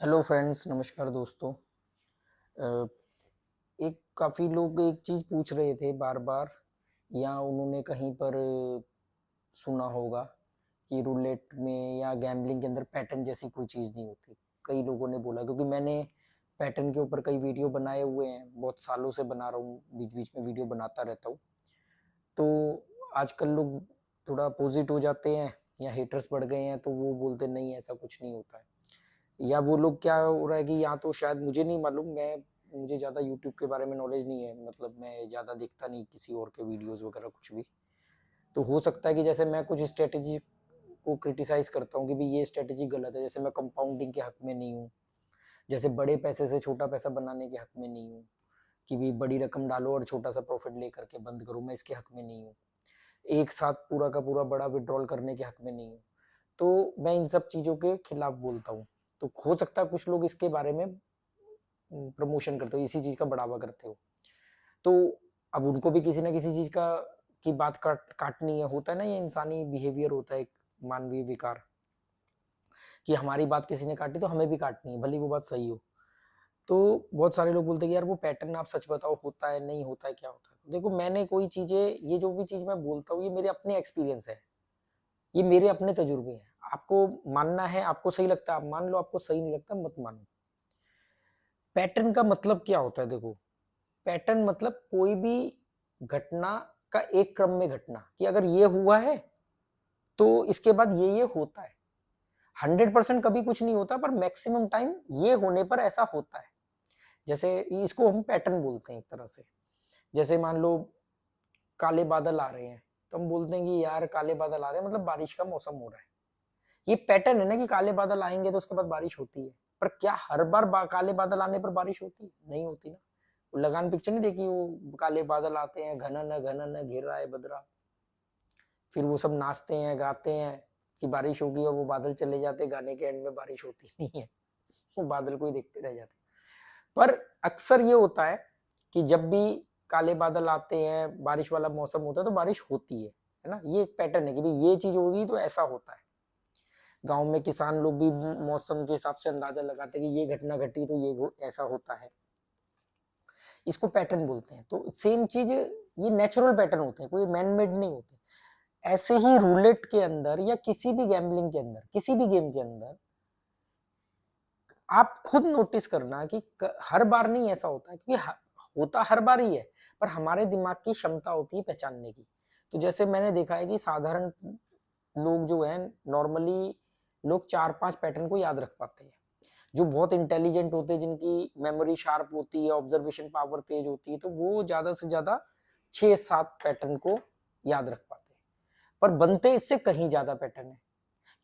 Hello friends, नमस्कार दोस्तों। अ, एक काफ़ी लोग एक चीज़ पूछ रहे थे बार बार, या उन्होंने कहीं पर सुना होगा कि रूलेट में या गैम्बलिंग के अंदर पैटर्न जैसी कोई चीज़ नहीं होती। कई लोगों ने बोला, क्योंकि मैंने पैटर्न के ऊपर कई वीडियो बनाए हुए हैं, बहुत सालों से बना रहा हूँ, बीच बीच में वीडियो बनाता रहता हूँ। तो आजकल लोग थोड़ा अपोजिट हो जाते हैं या हेटर्स बढ़ गए हैं, तो वो बोलते नहीं, ऐसा कुछ नहीं होता है। या वो लोग क्या हो रहा है कि या तो शायद मुझे नहीं मालूम, मुझे ज़्यादा यूट्यूब के बारे में नॉलेज नहीं है, मतलब मैं ज़्यादा देखता नहीं किसी और के वीडियोस वगैरह कुछ भी। तो हो सकता है कि जैसे मैं कुछ स्ट्रेटेजी को क्रिटिसाइज करता हूँ कि भाई ये स्ट्रेटेजी गलत है, जैसे मैं कंपाउंडिंग के हक में नहीं हूँ, जैसे बड़े पैसे से छोटा पैसा बनाने के हक में नहीं हूँ, कि भी बड़ी रकम डालो और छोटा सा प्रॉफिट लेकर के बंद करो, मैं इसके हक में नहीं हूँ। एक साथ पूरा का पूरा बड़ा विड्रॉल करने के हक में नहीं हूँ। तो मैं इन सब चीज़ों के खिलाफ बोलता हूँ। तो हो सकता है कुछ लोग इसके बारे में प्रमोशन करते हो, इसी चीज़ का बढ़ावा करते हो। तो अब उनको भी किसी ना किसी चीज़ का की बात काटनी है, होता है ना, ये इंसानी बिहेवियर होता है, एक मानवीय विकार, कि हमारी बात किसी ने काटी तो हमें भी काटनी है, भले वो बात सही हो। तो बहुत सारे लोग बोलते हैं कि यार वो पैटर्न आप सच बताओ, होता है नहीं होता है, क्या होता है। तो देखो, मैंने कोई चीज़ें, ये जो भी चीज़ मैं बोलता हूँ, ये मेरे अपने एक्सपीरियंस है, ये मेरे अपने तजुर्बे हैं। आपको मानना है, आपको सही लगता है आप मान लो, आपको सही नहीं लगता मत मानो। पैटर्न का मतलब क्या होता है? देखो, पैटर्न मतलब कोई भी घटना का एक क्रम में घटना, कि अगर ये हुआ है तो इसके बाद ये होता है। 100% कभी कुछ नहीं होता, पर मैक्सिमम टाइम ये होने पर ऐसा होता है। जैसे इसको हम पैटर्न बोलते हैं एक तरह से। जैसे मान लो काले बादल आ रहे हैं, तो हम बोलते हैं कि यार काले बादल आ रहे हैं, मतलब बारिश का मौसम हो रहा है। ये पैटर्न है ना, कि काले बादल आएंगे तो उसके बाद बारिश होती है। पर क्या हर बार काले बादल आने पर बारिश होती है? नहीं होती ना। वो लगान पिक्चर नहीं देखी, वो काले बादल आते हैं, घनन घिर रहा है बदरा, फिर वो सब नाचते हैं गाते हैं कि बारिश होगी, और वो बादल चले जाते, गाने के एंड में बारिश होती नहीं है। वो बादल को ही देखते रह जाते। पर अक्सर ये होता है कि जब भी काले बादल आते हैं, बारिश वाला मौसम होता है, तो बारिश होती है ना। ये एक पैटर्न है कि भाई ये चीज होगी तो ऐसा होता है। गांव में किसान लोग भी मौसम के हिसाब से अंदाजा लगाते हैं कि ये घटना घटी तो ये ऐसा होता है। इसको पैटर्न बोलते हैं। तो सेम चीज, ये नेचुरल पैटर्न होते हैं, कोई मैन मेड नहीं होते। ऐसे ही रूलेट के अंदर या किसी भी गैम्बलिंग के अंदर, किसी भी गेम के अंदर, आप खुद नोटिस करना कि हर बार नहीं ऐसा होता है, क्योंकि होता हर बार ही है, पर हमारे दिमाग की क्षमता होती है पहचानने की। तो जैसे मैंने देखा है कि साधारण लोग जो है, नॉर्मली लोग 4-5 पैटर्न को याद रख पाते हैं। जो बहुत इंटेलिजेंट होते हैं, जिनकी मेमोरी शार्प होती है, ऑब्जर्वेशन पावर तेज होती है, तो वो ज्यादा से ज्यादा 6-7 पैटर्न को याद रख पाते हैं। पर बनते इससे कहीं ज्यादा पैटर्न है।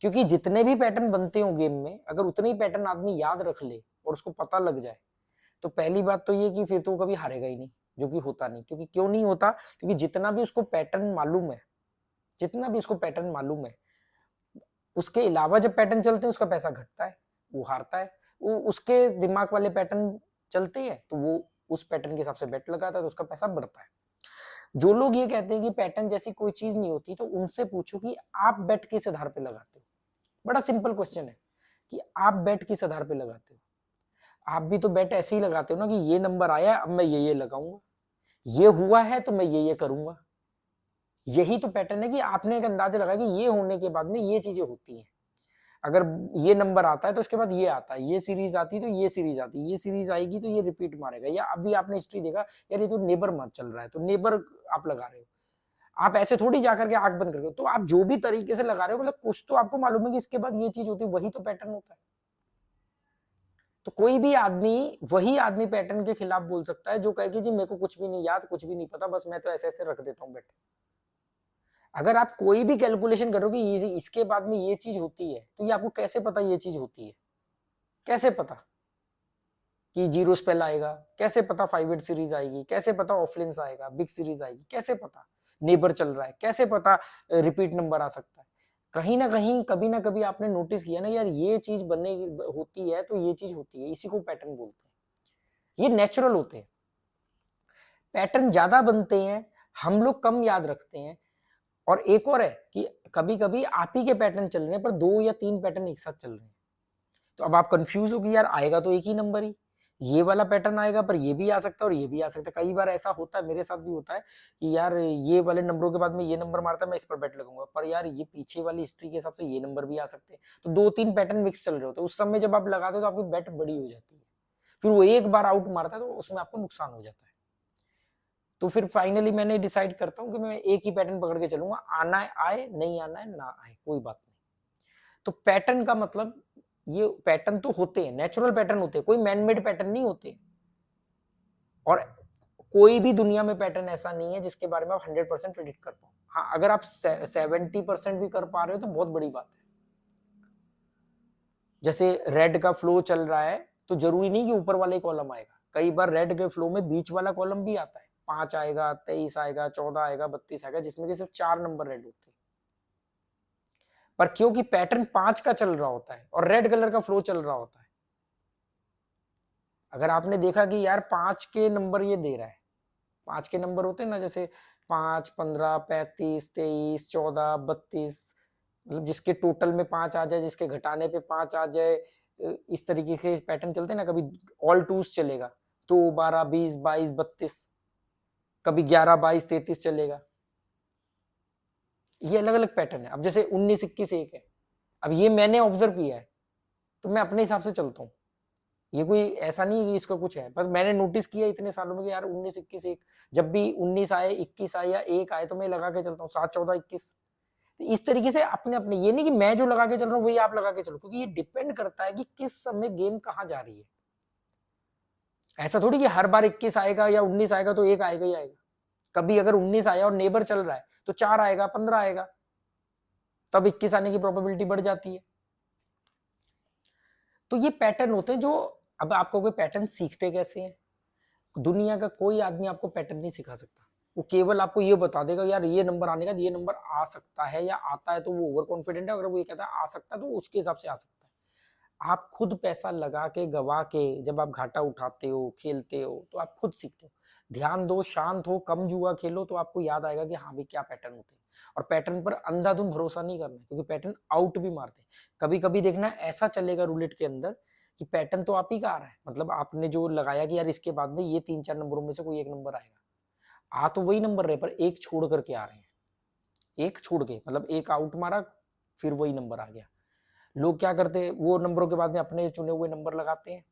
क्योंकि जितने भी पैटर्न बनते हो गेम में, अगर उतने ही पैटर्न आदमी याद रख ले और उसको पता लग जाए, तो पहली बात तो ये कि फिर तो वो कभी हारेगा ही नहीं, जो कि होता नहीं। क्योंकि क्यों नहीं होता? क्योंकि जितना भी उसको पैटर्न मालूम है, जितना भी उसको पैटर्न मालूम है, उसके अलावा जब पैटर्न चलते हैं उसका पैसा घटता है, वो हारता है। वो उसके दिमाग वाले पैटर्न चलते हैं तो वो उस पैटर्न के हिसाब से बेट लगाता है, तो उसका पैसा बढ़ता है। जो लोग ये कहते हैं कि पैटर्न जैसी कोई चीज नहीं होती, तो उनसे पूछो कि आप बेट किस आधार पे लगाते हो। बड़ा सिंपल क्वेश्चन है कि आप बेट किस आधार पे लगाते हो। आप भी तो बेट ऐसे ही लगाते हो ना, कि ये नंबर आया अब मैं ये लगाऊंगा, ये हुआ है तो मैं ये करूंगा। यही तो पैटर्न है कि आपने एक अंदाजा लगाया कि ये होने के बाद में ये चीजें होती हैं। अगर ये नंबर आता है तो उसके बाद ये आता है, ये सीरीज आती है तो ये सीरीज आती है, ये सीरीज आएगी तो ये रिपीट मारेगा। या अभी आपने हिस्ट्री देखा, यार ये तो नेबर मार चल रहा है, तो नेबर आप लगा रहे हो। आप ऐसे थोड़ी जाकर के आंख बंद करके, तो आप जो भी तरीके से लगा रहे हो, मतलब कुछ तो आपको मालूम है कि इसके बाद ये चीज होती है, वही तो पैटर्न होता है। तो कोई भी आदमी, वही आदमी पैटर्न के खिलाफ बोल सकता है जो कहे कि जी मेरे को कुछ भी नहीं याद, कुछ भी नहीं पता, बस मैं तो ऐसे ऐसे रख देता हूँ बेट। अगर आप कोई भी कैलकुलेशन करोगे ये इसके बाद में ये चीज होती है, तो ये आपको कैसे पता ये चीज होती है? कैसे पता कि जीरो स्पेल आएगा? कैसे पता 5-8 सीरीज आएगी? कैसे पता ऑफलेंस आएगा, बिग सीरीज आएगी? कैसे पता नेबर चल रहा है? कैसे पता रिपीट नंबर आ सकता है? कहीं ना कहीं, कभी ना कभी आपने नोटिस किया ना, यार ये चीज बनने होती है तो ये चीज होती है, इसी को पैटर्न बोलते हैं। ये नेचुरल होते हैं। पैटर्न ज्यादा बनते हैं, हम लोग कम याद रखते हैं। और एक और है कि कभी कभी आप ही के पैटर्न चल रहे हैं, पर 2 या 3 पैटर्न एक साथ चल रहे हैं, तो अब आप कंफ्यूज हो कि यार आएगा तो एक ही नंबर ही, ये वाला पैटर्न आएगा पर ये भी आ सकता है और ये भी आ सकता है। कई बार ऐसा होता है, मेरे साथ भी होता है कि यार ये वाले नंबरों के बाद में ये नंबर मारता है, मैं इस पर बेट लगूंगा, पर यार ये पीछे वाली हिस्ट्री के हिसाब से ये नंबर भी आ सकते हैं। तो 2-3 पैटर्न मिक्स चल रहे होते हैं, उस समय जब आप लगाते हो तो आपकी बेट बड़ी हो जाती है, फिर वो एक बार आउट मारता है तो उसमें आपको नुकसान हो जाता है। तो फिर फाइनली मैंने डिसाइड करता हूँ कि मैं एक ही पैटर्न पकड़ के चलूंगा, आना है आए, नहीं आना है ना आए, कोई बात नहीं। तो पैटर्न का मतलब, ये पैटर्न तो होते हैं, नेचुरल पैटर्न होते हैं, कोई मैनमेड पैटर्न नहीं होते। और कोई भी दुनिया में पैटर्न ऐसा नहीं है जिसके बारे में आप 100% प्रिडिक्ट कर पाओ। हाँ, अगर आप 70% भी कर पा रहे हो तो बहुत बड़ी बात है। जैसे रेड का फ्लो चल रहा है तो जरूरी नहीं कि ऊपर वाले कॉलम आएगा, कई बार रेड के फ्लो में बीच वाला कॉलम भी आता है, 5 आएगा, 23 आएगा, 14 आएगा, 32 आएगा, जिसमें कि सिर्फ 4 नंबर रेड होते हैं। पर क्योंकि पैटर्न 5 का चल रहा होता है और रेड कलर का फ्लो चल रहा होता है, अगर आपने देखा कि यार 5 के नंबर ये दे रहा है, 5 के नंबर होते हैं ना, जैसे 5, 15, 35, 23, 14, 32, मतलब जिसके टोटल में 5 आ जाए, जिसके घटाने पे 5 आ जाए, इस तरीके के पैटर्न चलते हैं ना। कभी ऑल टूज चलेगा, 2, 12, 20, 22, 32, कभी 11, 22, 33 चलेगा। ये अलग अलग पैटर्न है। अब जैसे 19, 21, 1 है, अब ये मैंने ऑब्जर्व किया है तो मैं अपने हिसाब से चलता हूँ, ये कोई ऐसा नहीं कि इसका कुछ है, पर मैंने नोटिस किया इतने सालों में कि यार 19, 21, 1, जब भी 19 आए, 21 आए या 1 आए तो मैं लगा के चलता हूँ, 7, 14, 21। इस तरीके से अपने अपने, ये नहीं कि मैं जो लगा के चल रहा हूँ वही आप लगा के चलो, क्योंकि ये डिपेंड करता है कि किस समय गेम कहाँ जा रही है। ऐसा थोड़ी कि हर बार 21 आएगा या 19 आएगा तो 1 आएगा ही आएगा। कभी अगर 19 आया और नेबर चल रहा है तो 4 आएगा, 15 आएगा, तब 21 आने की प्रोबेबिलिटी बढ़ जाती है। तो ये पैटर्न होते हैं जो, अब आपको कोई पैटर्न सीखते कैसे हैं? दुनिया का कोई आदमी आपको पैटर्न नहीं सिखा सकता, वो केवल आपको ये बता देगा यार ये नंबर आने का, ये नंबर आ सकता है या आता है, तो वो ओवर कॉन्फिडेंट है। अगर वो ये कहता है आ सकता है तो उसके हिसाब से आ सकता है। आप खुद पैसा लगा के गवा के जब आप घाटा उठाते हो, खेलते हो, तो आप खुद सीखते हो। ध्यान दो, शांत हो, कम जुआ खेलो, तो आपको याद आएगा कि हाँ भाई क्या पैटर्न होते हैं। और पैटर्न पर अंधाधुंध भरोसा नहीं करना, क्योंकि पैटर्न आउट भी मारते हैं। कभी कभी देखना ऐसा चलेगा रूलेट के अंदर कि पैटर्न तो आप ही का आ रहा है, मतलब आपने जो लगाया कि यार इसके बाद में ये 3-4 नंबरों में से कोई एक नंबर आएगा, आ तो वही नंबर रहे पर एक छोड़ करके आ रहे हैं, एक छोड़ के, मतलब एक आउट मारा फिर वही नंबर आ गया। लोग क्या करते हैं, वो नंबरों के बाद में अपने चुने हुए नंबर लगाते हैं,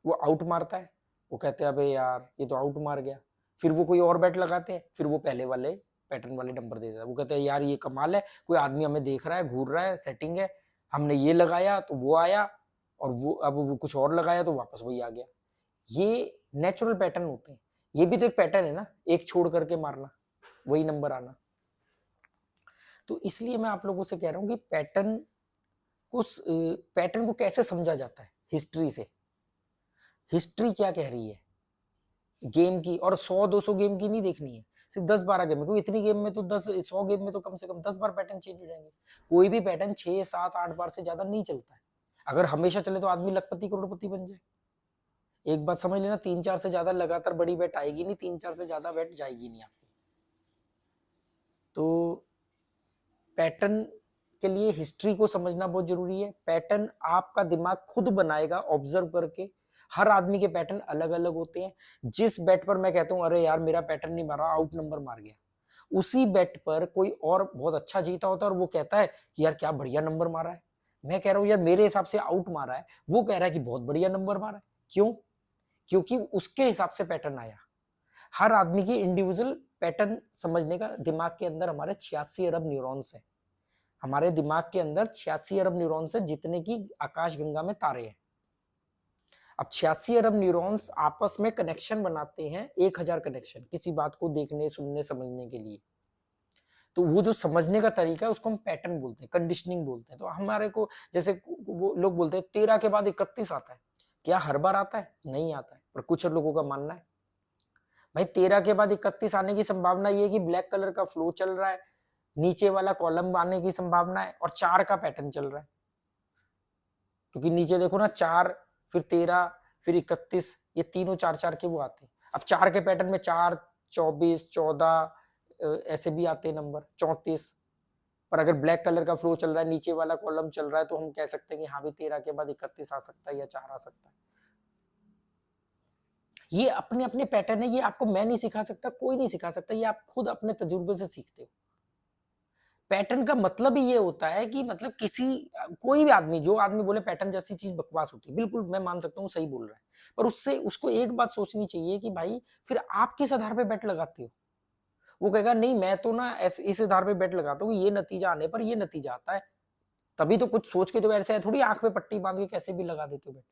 वो आउट मारता है, वो कहते हैं अबे यार ये तो आउट मार गया, फिर वो कोई और बैट लगाते हैं, फिर वो पहले वाले पैटर्न वाले नंबर दे देता है। वो कहते हैं यार ये कमाल है, कोई आदमी हमें देख रहा है, घूर रहा है, सेटिंग है, हमने ये लगाया तो वो आया, और वो अब वो कुछ और लगाया तो वापस वही आ गया। ये नेचुरल पैटर्न होते हैं, ये भी तो एक पैटर्न है ना, एक छोड़ करके मारना, वही नंबर आना। तो इसलिए मैं आप लोगों से कह रहा हूं कि पैटर्न को कैसे समझा जाता है, हिस्ट्री से। हिस्ट्री क्या कह रही है गेम की, और 100-200 गेम की नहीं देखनी है, सिर्फ 10-12 गेम में, क्योंकि इतनी गेम में तो 100 गेम में तो कम से कम 10 बार पैटर्न चेंज हो जाएंगे। कोई भी पैटर्न 6, 7, 8 बार से ज्यादा नहीं चलता है। अगर हमेशा चले तो आदमी लखपति करोड़पति बन जाए। एक बात समझ लेना, 3-4 से ज्यादा लगातार बड़ी बेट आएगी नहीं, 3-4 से ज्यादा बेट जाएगी नहीं आपकी। तो पैटर्न के लिए हिस्ट्री को समझना बहुत जरूरी है। पैटर्न आपका दिमाग खुद बनाएगा ऑब्जर्व करके। हर आदमी के पैटर्न अलग अलग होते हैं। जिस बेट पर मैं कहता हूं अरे यार मेरा पैटर्न नहीं मारा, आउट नंबर मार गया, उसी बेट पर कोई और बहुत अच्छा जीता होता है और वो कहता है कि यार क्या बढ़िया नंबर मारा है। मैं कह रहा हूं यार मेरे हिसाब से आउट मारा है, वो कह रहा है कि बहुत बढ़िया नंबर मारा है। क्यों? क्योंकि उसके हिसाब से पैटर्न आया। हर आदमी की इंडिविजुअल पैटर्न समझने का दिमाग के अंदर हमारे 86 अरब न्यूरॉन्स हैं। हमारे दिमाग के अंदर 86 अरब न्यूरॉन्स है, जितने की आकाश गंगा में तारे हैं। अब 86 अरब न्यूरॉन्स आपस में कनेक्शन बनाते हैं, 1000 कनेक्शन, किसी बात को देखने, सुनने, समझने के लिए। तो वो जो समझने का तरीका है उसको हम पैटर्न बोलते हैं, कंडीशनिंग बोलते हैं। तो हमारे को जैसे वो लोग बोलते हैं 13 के बाद 31 आता है, क्या हर बार आता है? नहीं आता है, पर कुछ लोगों का मानना है भाई 13 के बाद 31 आने की संभावना ये है कि ब्लैक कलर का फ्लो चल रहा है, नीचे वाला कॉलम आने की संभावना है, और 4 का पैटर्न चल रहा है। क्योंकि नीचे देखो ना, 4 फिर 13 फिर 31, ये तीनों 4-4 के वो आते हैं। अब 4 के पैटर्न में 4, 24, 14 ऐसे भी आते हैं नंबर, 34। पर अगर ब्लैक कलर का फ्लो चल रहा है, नीचे वाला कॉलम चल रहा है, तो हम कह सकते हैं कि हाँ भी 13 के बाद 31 आ सकता है या 4 आ सकता है। ये अपने अपने पैटर्न है, ये आपको मैं नहीं सिखा सकता, कोई नहीं सिखा सकता, ये आप खुद अपने तजुर्बे से सीखते हो। पैटर्न का मतलब ही ये होता है कि मतलब कोई भी आदमी, जो आदमी बोले पैटर्न जैसी चीज बकवास होती है, बिल्कुल मैं मान सकता हूँ सही बोल रहा है, पर उससे उसको एक बात सोचनी चाहिए कि भाई फिर आप किस आधार पे बेट लगाते हो। वो कहेगा नहीं मैं तो ना इस आधार पे बेट लगाता हूँ, ये नतीजा आने पर ये नतीजा आता है, तभी तो कुछ सोच के तो ऐसे थोड़ी आंख पे पट्टी बांध के कैसे भी लगा देते हो बेट।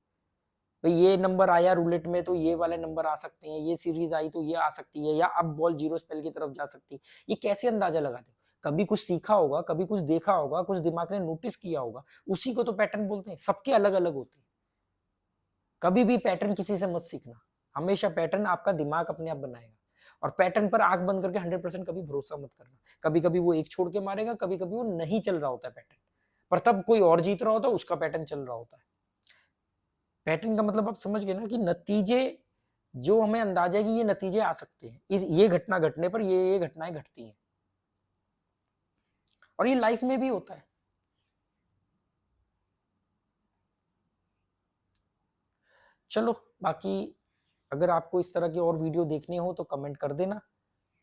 भाई ये नंबर आया रूलेट में तो ये वाले नंबर आ सकते हैं, ये सीरीज आई तो ये आ सकती है, या अब बॉल जीरो स्पेल की तरफ जा सकती है, ये कैसे अंदाजा लगाते हो। कभी कुछ सीखा होगा, कभी कुछ देखा होगा, कुछ दिमाग ने नोटिस किया होगा, उसी को तो पैटर्न बोलते हैं। सबके अलग अलग होते हैं। कभी भी पैटर्न किसी से मत सीखना, हमेशा पैटर्न आपका दिमाग अपने आप बनाएगा। और पैटर्न पर आंख बंद करके 100% कभी भरोसा मत करना। कभी कभी वो एक छोड़ के मारेगा, कभी कभी वो नहीं चल रहा होता है पैटर्न, पर तब कोई और जीत रहा होता है, उसका पैटर्न चल रहा होता है। पैटर्न का मतलब आप समझ गए ना कि नतीजे जो हमें अंदाजा है कि ये नतीजे आ सकते हैं, ये घटना घटने पर ये घटनाएं घटती हैं, और ये लाइफ में भी होता है। चलो बाकी अगर आपको इस तरह की और वीडियो देखनी हो तो कमेंट कर देना,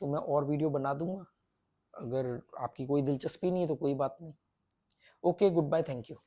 तो मैं और वीडियो बना दूंगा। अगर आपकी कोई दिलचस्पी नहीं है तो कोई बात नहीं। Okay, good bye, thank you.